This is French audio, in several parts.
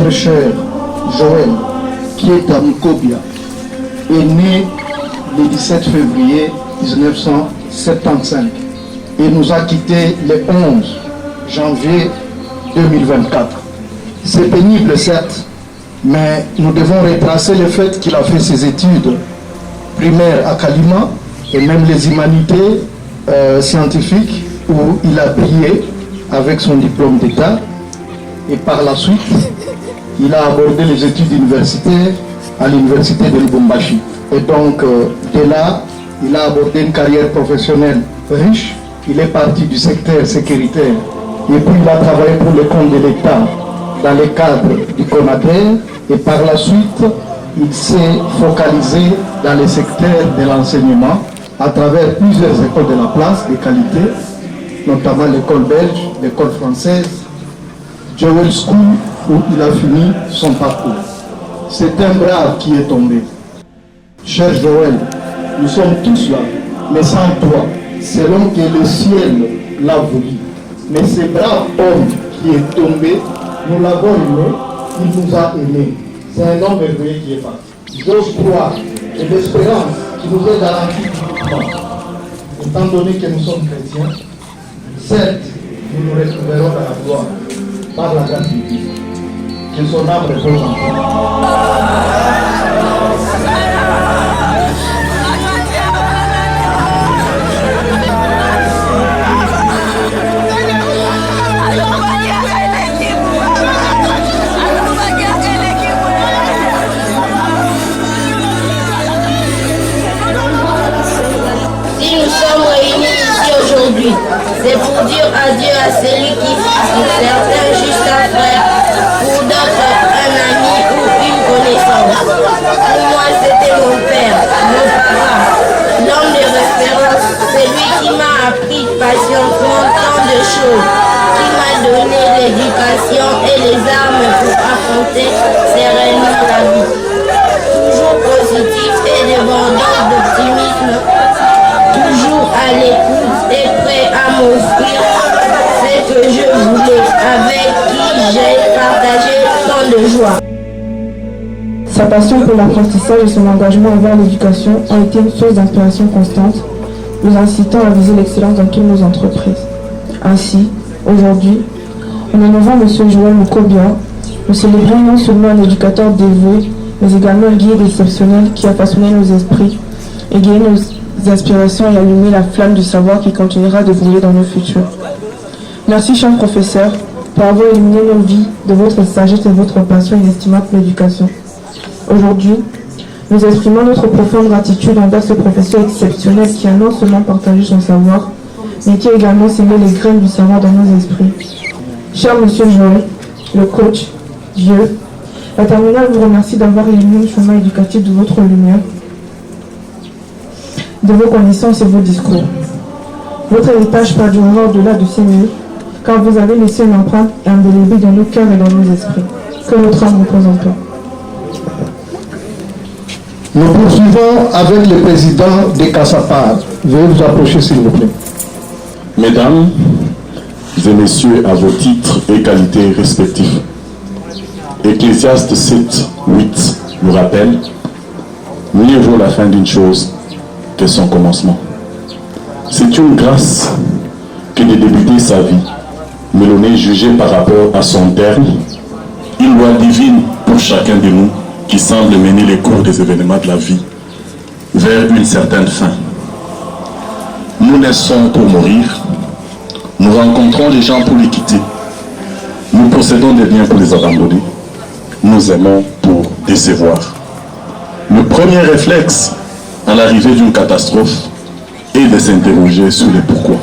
notre cher Joël, qui est à Mukobia, est né le 17 février 1975 et nous a quittés le 11 janvier 2024. C'est pénible certes, mais nous devons retracer le fait qu'il a fait ses études primaires à Kalima et même les humanités scientifiques où il a brillé avec son diplôme d'État, et par la suite il a abordé les études universitaires à l'université de Lubumbashi. Et donc de là, il a abordé une carrière professionnelle riche. Il est parti du secteur sécuritaire et puis il a travaillé pour le compte de l'État dans le cadre du CONADER, et par la suite il s'est focalisé dans le secteur de l'enseignement à travers plusieurs écoles de la place de qualité, notamment l'école belge, l'école française, Joel School, où il a fini son parcours. C'est un brave qui est tombé. Cher Joël, nous sommes tous là, mais sans toi, selon que le ciel l'a voulu. Mais ce brave homme qui est tombé, nous l'avons aimé, il nous a aimés. C'est un homme merveilleux qui est parti. J'ose croire et l'espérance qui nous est garantie publiquement, étant donné que nous sommes chrétiens, certes, nous nous retrouverons dans la gloire par la grâce de Dieu. Que son âme repose en paix. C'est pour dire adieu à celui qui fut pour certains juste un frère, pour d'autres un ami ou une connaissance. Pour moi c'était mon père, mon papa, l'homme de référence, celui qui m'a appris patiemment tant de choses, qui m'a donné l'éducation et les armes pour affronter sereinement la vie. Toujours positif et débordant d'optimisme, toujours à l'écoute et prêt à m'offrir ce que je voulais, avec qui j'ai partagé tant de joie. Sa passion pour l'apprentissage et son engagement envers l'éducation ont été une source d'inspiration constante, nous incitant à viser l'excellence dans toutes nos entreprises. Ainsi, aujourd'hui, en honorant M. Joël Mukobia, nous célébrons non seulement un éducateur dévoué, mais également un guide exceptionnel qui a façonné nos esprits et guidé nos aspirations et allumer la flamme du savoir qui continuera de brûler dans nos futurs. Merci, cher professeur, pour avoir illuminé nos vies de votre sagesse et votre passion inestimable pour l'éducation. Aujourd'hui, nous exprimons notre profonde gratitude envers ce professeur exceptionnel qui a non seulement partagé son savoir, mais qui a également sémé les graines du savoir dans nos esprits. Cher monsieur Joël, le coach, Dieu, la terminale vous remercie d'avoir illuminé le chemin éducatif de votre lumière, de vos connaissances et vos discours. Votre héritage perdurera au-delà de ces murs, car vous avez laissé une empreinte indélébile dans nos cœurs et dans nos esprits. Que votre âme repose en paix. Nous poursuivons avec le président de Cassapar. Veuillez vous approcher s'il vous plaît. Mesdames et messieurs, à vos titres et qualités respectifs, Ecclésiaste 7, 8 nous rappelle: mieux vaut la fin d'une chose que son commencement. C'est une grâce que de débuter sa vie, mais l'on est jugé par rapport à son terme, une loi divine pour chacun de nous qui semble mener les cours des événements de la vie vers une certaine fin. Nous naissons pour mourir, nous rencontrons les gens pour les quitter, nous possédons des biens pour les abandonner, nous aimons pour décevoir. Le premier réflexe à l'arrivée d'une catastrophe est de s'interroger sur les pourquoi.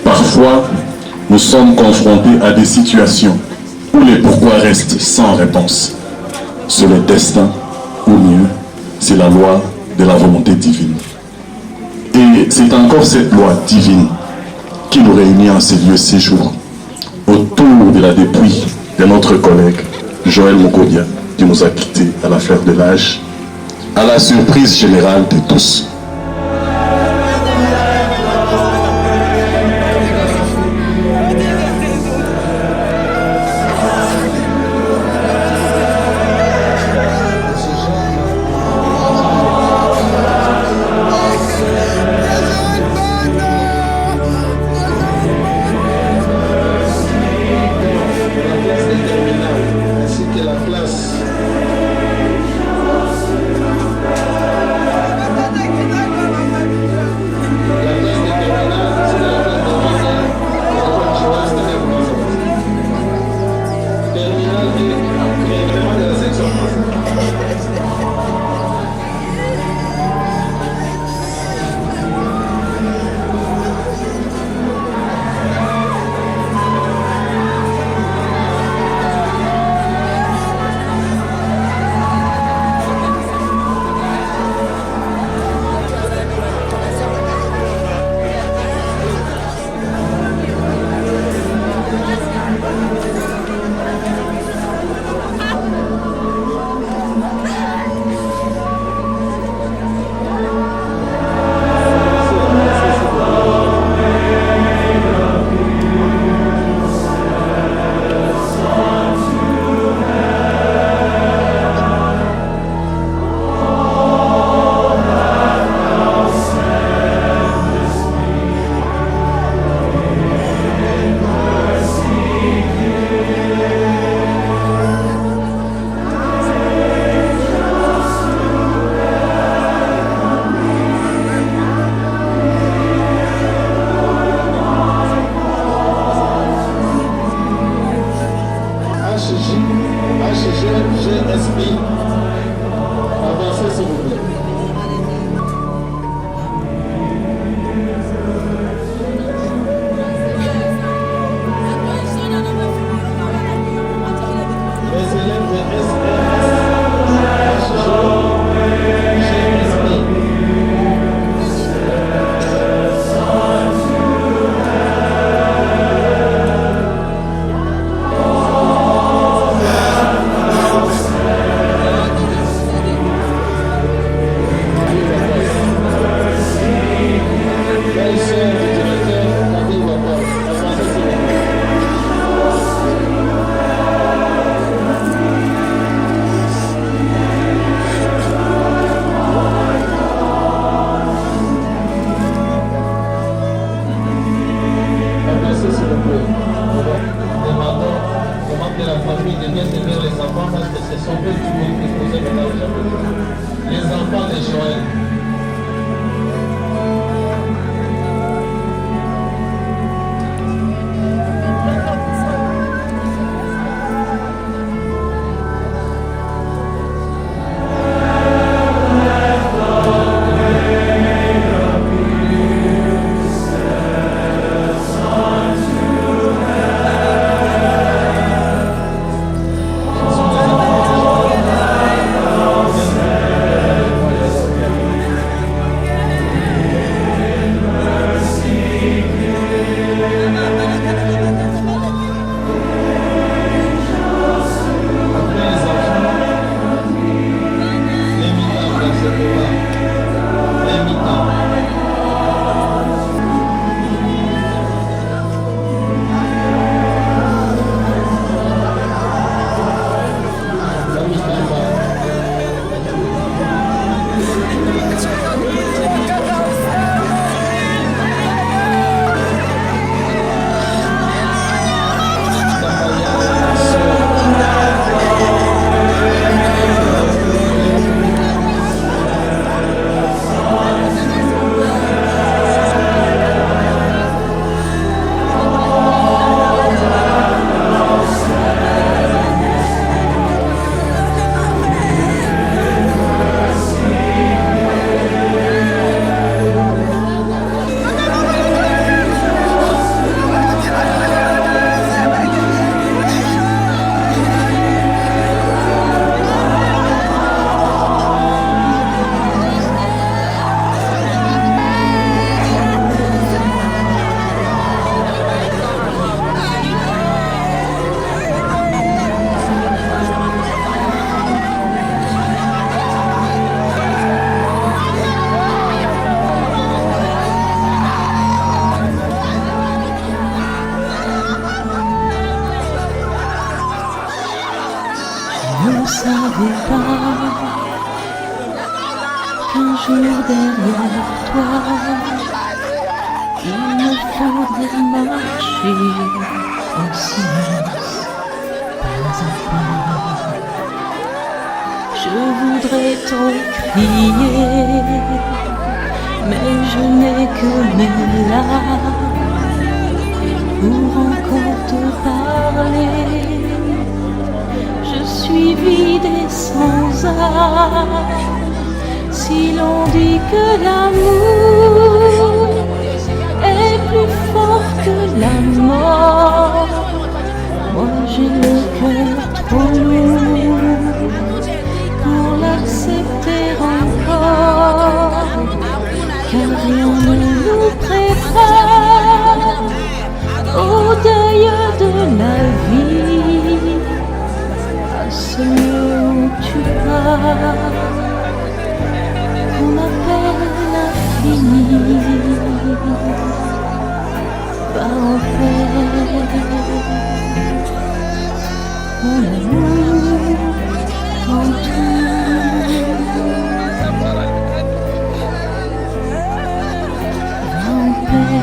Parfois, nous sommes confrontés à des situations où les pourquoi restent sans réponse. C'est le destin, ou mieux, c'est la loi de la volonté divine. Et c'est encore cette loi divine qui nous réunit en ces lieux ces jours, autour de la dépouille de notre collègue Joël Mukobia, qui nous a quittés à la fleur de l'âge, à la surprise générale de tous. qu'un jour derrière toi, il me faudrait marcher en silence, pas à pas. Je voudrais t'en crier, mais je n'ai que mes larmes pour encore te parler. Je suis vide et sans âme. Si l'on dit que l'amour est plus fort que la mort, moi j'ai le cœur trop lourd pour l'accepter encore, car rien ne nous prépare au deuil de la vie, à ce lieu où tu pars, qu'on appelle l'infini. Va en paix, mon amour, en tout. Va en paix.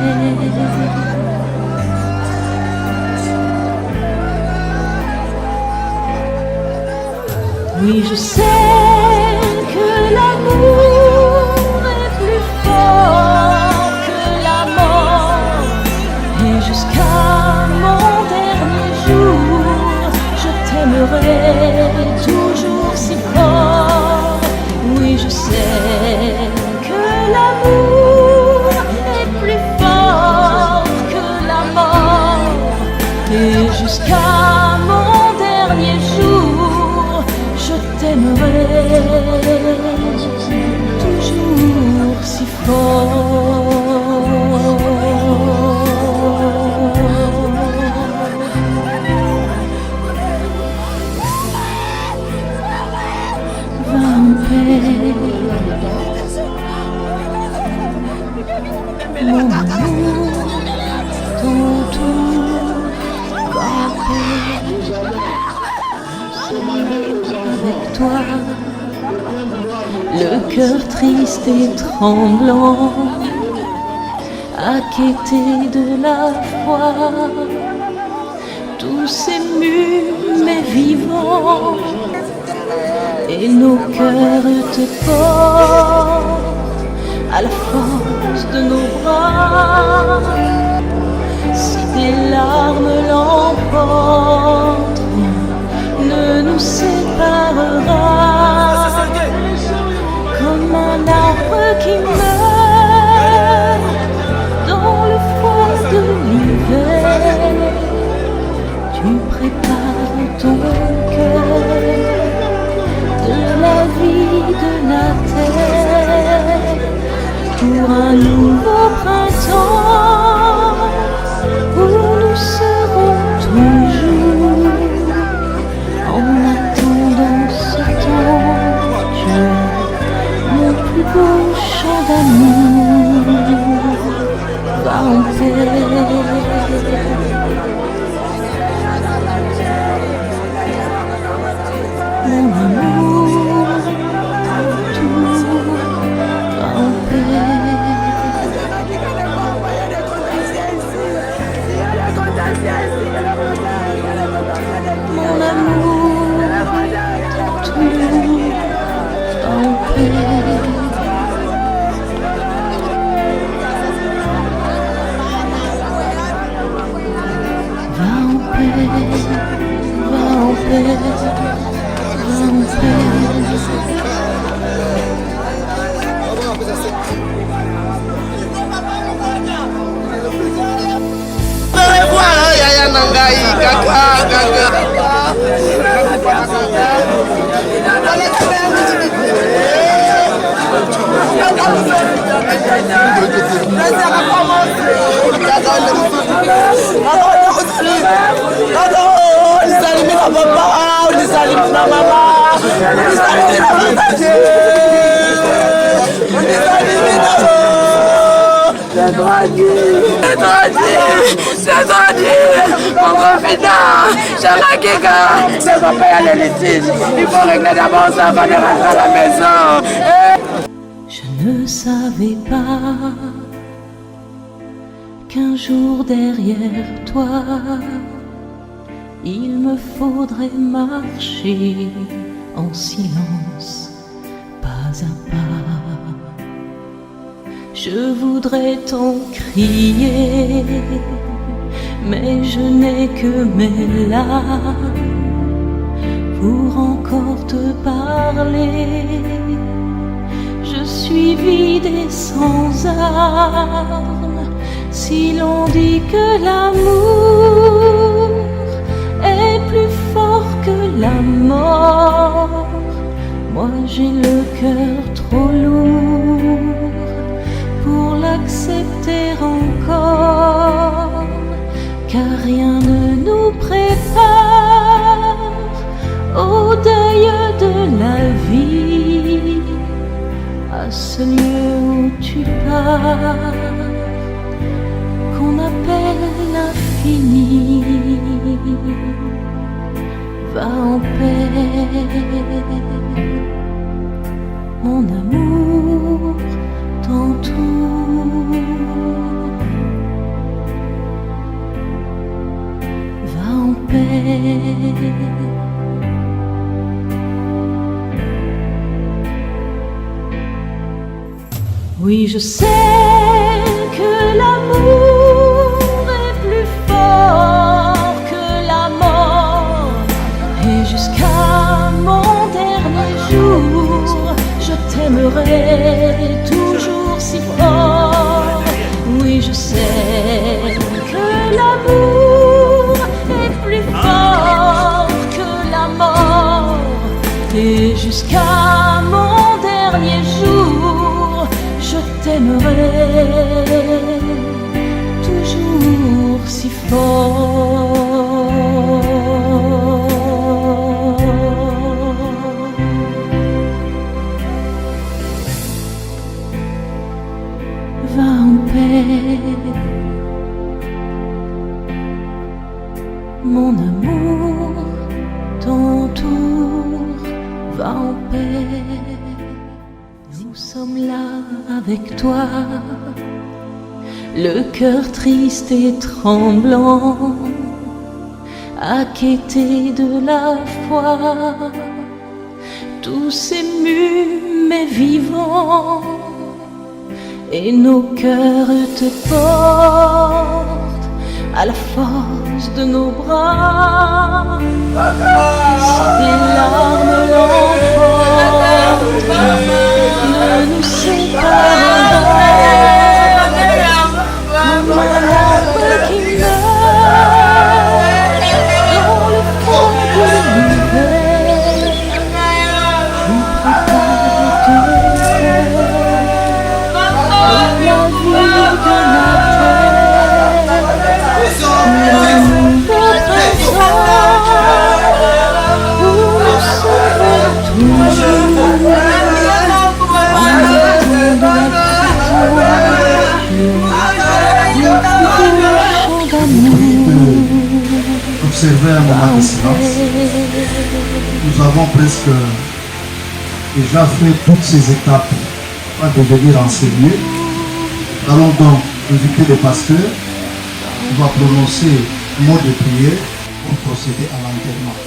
Oui, je sais que l'amour est plus fort que la mort, et jusqu'à mon dernier jour, je t'aimerai toujours si fort. Oui, je sais que l'amour est plus fort que la mort, et jusqu'à mon dernier jour, je t'aimerai toujours si fort. Va en paix, mon amour, ton tour, va en paix. Avec toi, le cœur triste et tremblant, acquitté de la foi, tous émus mais vivants, et nos cœurs te portent à la force de nos bras. Si tes larmes l'emportent, ne nous séparera, comme un arbre qui meurt dans le froid de l'hiver. Tu prépares ton cœur de la vie de la terre pour un nouveau printemps où nous serons toujours. En attendant ce temps, tu es mon plus beau chant d'amour. Va en paix, mon amour, tout va en paix. Mon amour, tout en paix. Va en paix, va en paix, va en paix. Mama, C'est trop dur, mon confident, Chalakiga, c'est mon père les litiges. Il faut régler d'abord ça avant de rentrer à la maison. Je ne savais pas qu'un jour derrière toi, il me faudrait marcher en silence, pas à pas. Je voudrais t'en crier, mais je n'ai que mes larmes pour encore te parler. Je suis vide et sans armes. Si l'on dit que l'amour est plus fort que la mort, moi j'ai le cœur trop lourd pour l'accepter encore, car rien ne nous prépare au deuil de la vie, à ce lieu où tu pars, qu'on appelle l'infini. Va en paix, mon amour t'entoure. Va en paix. Oui, je sais que l'amour est plus fort que la mort, et jusqu'à mon dernier jour, je t'aimerai toujours si fort. Oui, je sais que l'amour est plus fort que la mort, et jusqu'à mon dernier jour, je t'aimerai toujours si fort. Va en paix, mon amour t'entoure. Va en paix. Nous sommes là avec toi, le cœur triste et tremblant, acquitté de la foi, tous émus mais vivants, et nos cœurs te portent à la force de nos bras. Si des larmes l'emportent, ne nous séparons comme un arbre qui meurt dans le froid de l'hiver. On prépare ton cœur à la vie de la terre, l'amour présent pour nous sauver toujours. Observer un moment de silence. Nous avons presque déjà fait toutes ces étapes avant de venir enseigner. Allons donc inviter le pasteur qui va prononcer un mot de prière pour procéder à l'enterrement.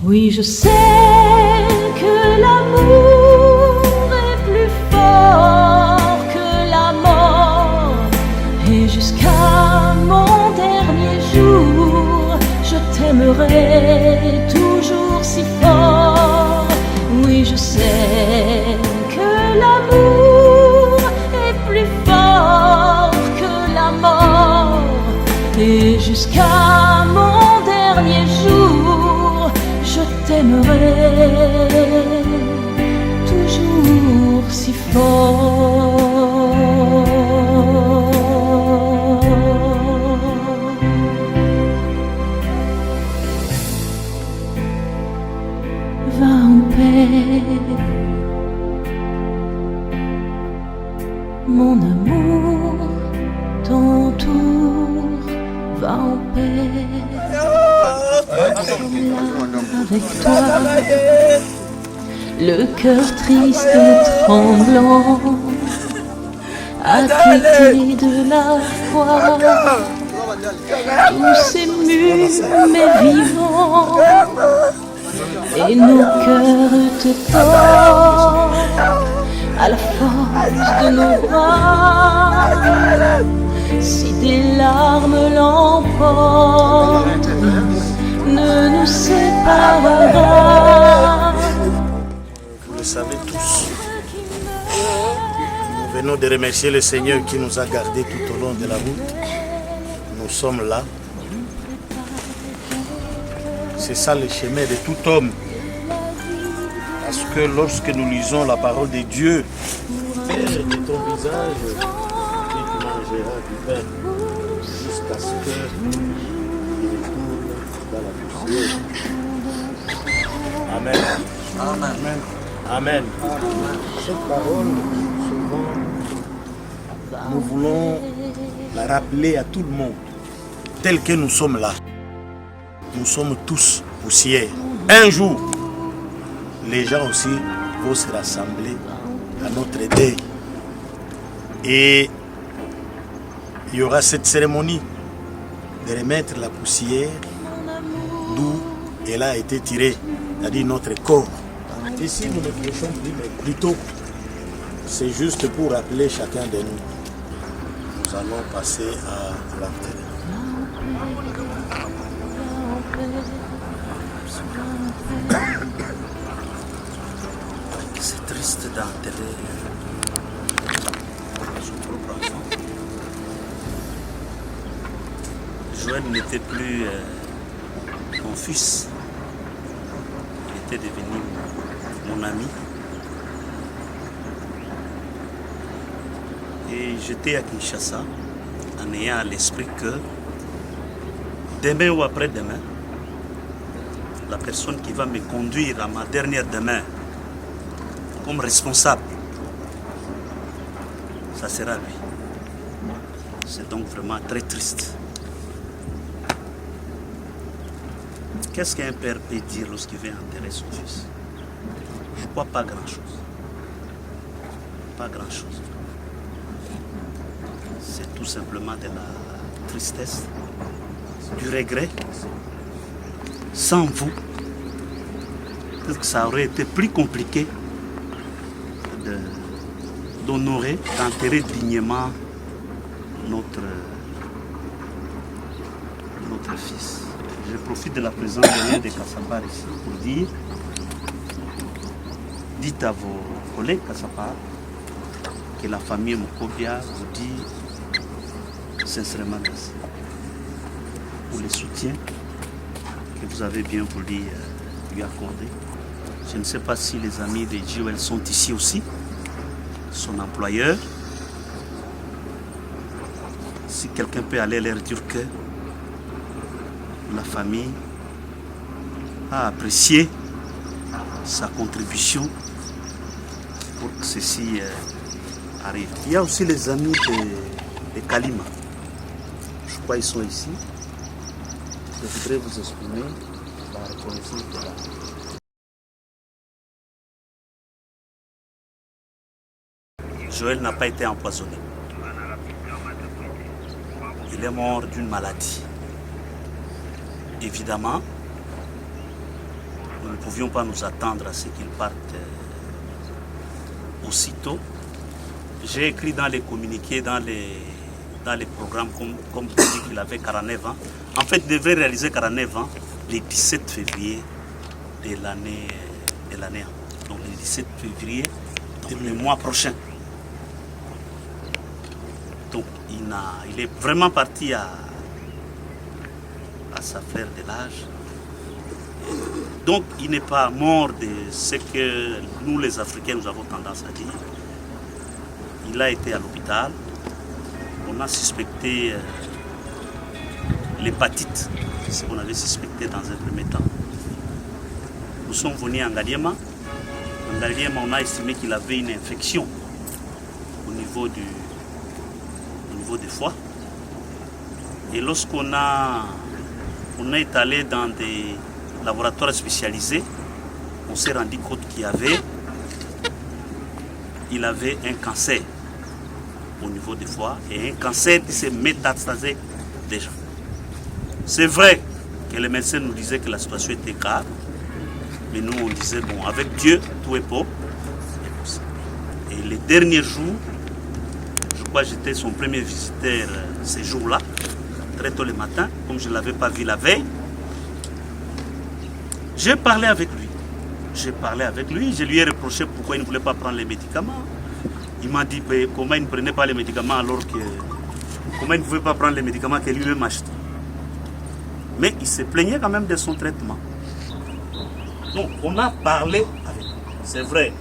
Oui, je sais que l'amour est plus fort que la mort, et jusqu'à mon dernier jour, je t'aimerai toujours si fort. Oui, je sais que l'amour est plus fort que la mort, et jusqu'à mon dernier jour, je t'aimerai toujours si fort. Va en paix, mon amour, ton tour va en paix. Avec toi, le cœur triste et tremblant, acquitté de la foi, tous émus mais vivants, et nos cœurs te tendent à la force de nos bras. Si des larmes l'emportent, ne nous séparera. Vous le savez tous, nous venons de remercier le Seigneur qui nous a gardés tout au long de la route. Nous sommes là. C'est ça le chemin de tout homme. Parce que lorsque nous lisons la parole de Dieu, Père de ton visage, tu mangeras du pain jusqu'à ce que il retourne dans la poussière. Amen. Amen. Amen. Cette parole, souvent, nous voulons la rappeler à tout le monde, tel que nous sommes là. Nous sommes tous poussière. Un jour, les gens aussi vont se rassembler à notre deuil. Et il y aura cette cérémonie de remettre la poussière d'où elle a été tirée, c'est-à-dire notre corps. Ici, nous ne prêchons plus, mais plutôt, c'est juste pour rappeler chacun de nous. Nous allons passer à l'enterrement. C'est triste d'enterrer son propre enfant. Joël n'était plus mon fils. Il était devenu mon ami. Et j'étais à Kinshasa en ayant à l'esprit que demain ou après-demain, la personne qui va me conduire à ma dernière demeure comme responsable, ça sera lui. C'est donc vraiment très triste. Qu'est-ce qu'un père peut dire lorsqu'il veut enterrer son fils? Je crois pas grand-chose. Pas grand-chose. C'est tout simplement de la tristesse, du regret. Sans vous, peut-être que ça aurait été plus compliqué d'honorer, d'enterrer dignement notre fils. Je profite de la présence de Kassabar ici pour dire, dites à vos collègues Kassabar que la famille Mokobia vous dit sincèrement merci pour le soutien que vous avez bien voulu lui accorder. Je ne sais pas si les amis de Joël sont ici aussi, son employeur. Si quelqu'un peut aller leur dire que la famille a apprécié sa contribution pour que ceci arrive. Il y a aussi les amis de Kalima. Je crois qu'ils sont ici. Je voudrais vous exprimer la reconnaissance de la... Joël n'a pas été empoisonné. Il est mort d'une maladie. Évidemment, nous ne pouvions pas nous attendre à ce qu'il parte aussitôt. J'ai écrit dans les communiqués, dans les programmes, comme vous dites qu'il avait 49 ans. En fait, il devait réaliser 49 ans le 17 février de l'année. Donc le 17 février le mois prochain. Donc il est vraiment parti à sa fleur de l'âge. Donc il n'est pas mort de ce que nous les Africains nous avons tendance à dire. Il a été à l'hôpital. On a suspecté l'hépatite, c'est ce qu'on avait suspecté dans un premier temps. Nous sommes venus à Ngaliema. En Ngaliema, on a estimé qu'il avait une infection au niveau du foie. Et lorsqu'on est allé dans des laboratoires spécialisés, on s'est rendu compte qu'il avait un cancer au niveau du foie et un cancer qui s'est métastasé déjà. C'est vrai que les médecins nous disaient que la situation était grave, mais nous on disait bon, avec Dieu tout est beau. Et les derniers jours, je crois que j'étais son premier visiteur ces jours-là, très tôt le matin, comme je ne l'avais pas vu la veille. J'ai parlé avec lui. Je lui ai reproché pourquoi il ne voulait pas prendre les médicaments. Il m'a dit comment il ne prenait pas les médicaments alors que... Comment il ne pouvait pas prendre les médicaments que lui-même achetait. Mais il se plaignait quand même de son traitement. Donc on a parlé avec lui. C'est vrai,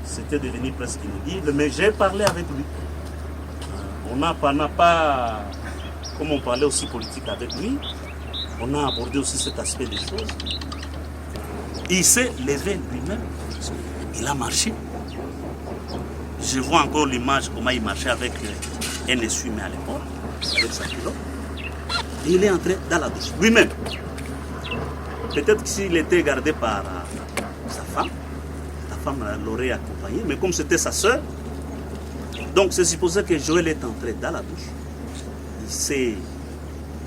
c'était devenu presque inaudible, mais j'ai parlé avec lui. On n'a pas, comme on parlait aussi politique avec lui, on a abordé aussi cet aspect des choses. Il s'est levé lui-même, il a marché. Je vois encore l'image, comment il marchait avec un essuie-main à l'épaule, avec sa culotte. Et il est entré dans la douche, lui-même. Peut-être que s'il était gardé par sa femme l'aurait accompagné, mais comme c'était sa soeur, donc c'est supposé que Joël est entré dans la douche. Il s'est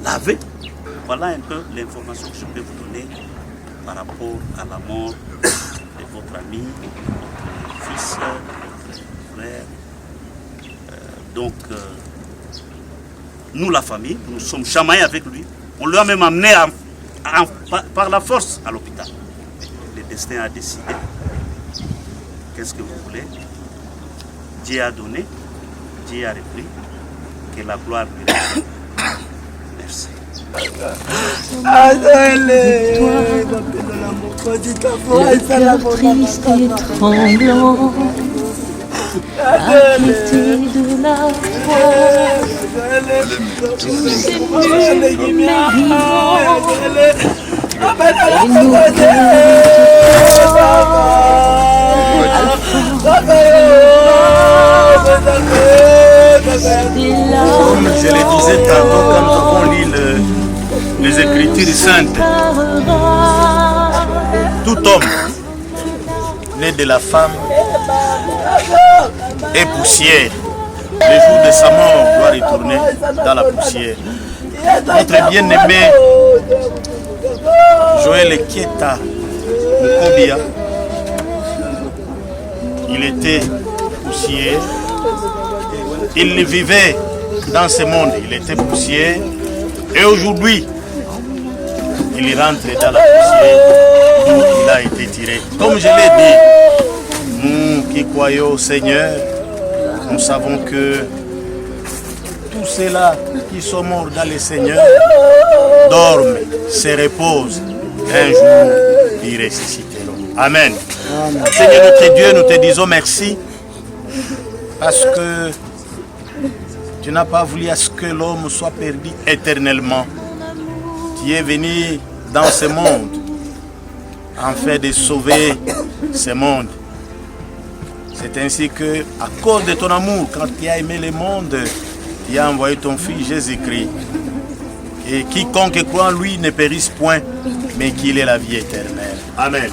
lavé. Voilà un peu l'information que je peux vous donner par rapport à la mort de votre ami, votre fils, votre frère. Donc, nous, la famille, nous sommes chamaillés avec lui. On lui a même amené par la force à l'hôpital. Le destin a décidé. Qu'est-ce que vous voulez? Dieu a donné, Dieu a repris. Que la gloire lui revienne. Merci. Le cœur triste et tremblant, inquiété de la foi, tous émus mais vivants, et nous Comme je le disais tantôt quand on lit les Écritures saintes, tout homme né de la femme est poussière. Le jour de sa mort doit retourner dans la poussière. Notre bien-aimé Joël Kieta Nkobia, il était poussière. Il vivait dans ce monde, il était poussière. Et aujourd'hui, il rentre dans la poussière d'où il a été tiré. Comme je l'ai dit, nous qui croyons au Seigneur, nous savons que tous ceux-là qui sont morts dans le Seigneur dorment, se reposent. Un jour, ils ressusciteront. Amen. Seigneur notre Dieu, nous te disons merci parce que tu n'as pas voulu à ce que l'homme soit perdu éternellement. Tu es venu dans ce monde afin de sauver ce monde. C'est ainsi que, à cause de ton amour, quand tu as aimé le monde, tu as envoyé ton Fils Jésus-Christ. Et quiconque croit en lui ne périsse point, mais qu'il ait la vie éternelle. Amen.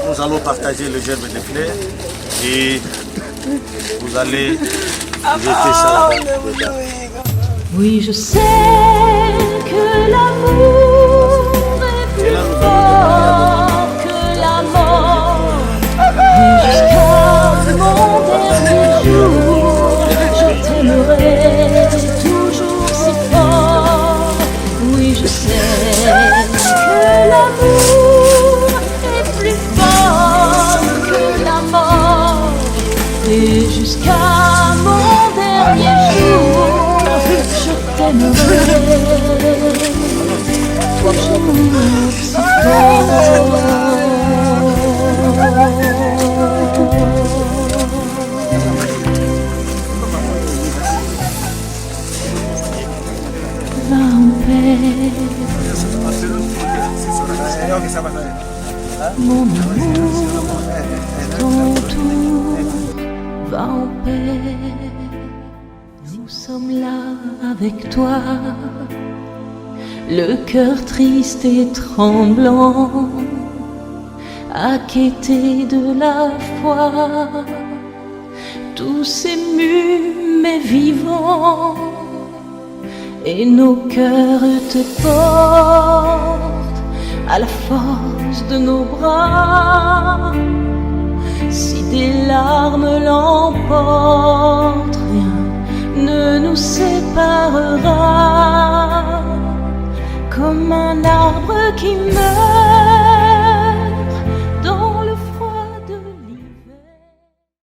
Nous allons partager le gerbe de fleurs et vous allez jeter ça là-bas. Oui, je sais que l'amour est plus fort que la mort. Et jusqu'à mon dernier jour, je t'aimerai toujours si fort. Oui, je sais que l'amour est plus fort que la mort. Et jusqu'à mon dernier jour, je t'aimerai toujours si fort. Va en paix, mon amour, ton tour, va en paix. Nous sommes là avec toi, le cœur triste et tremblant, acquitté de la foi, tous émus mais vivants, et nos cœurs te portent à la force de nos bras. Si des larmes l'emportent, rien ne nous séparera. Comme un arbre qui meurt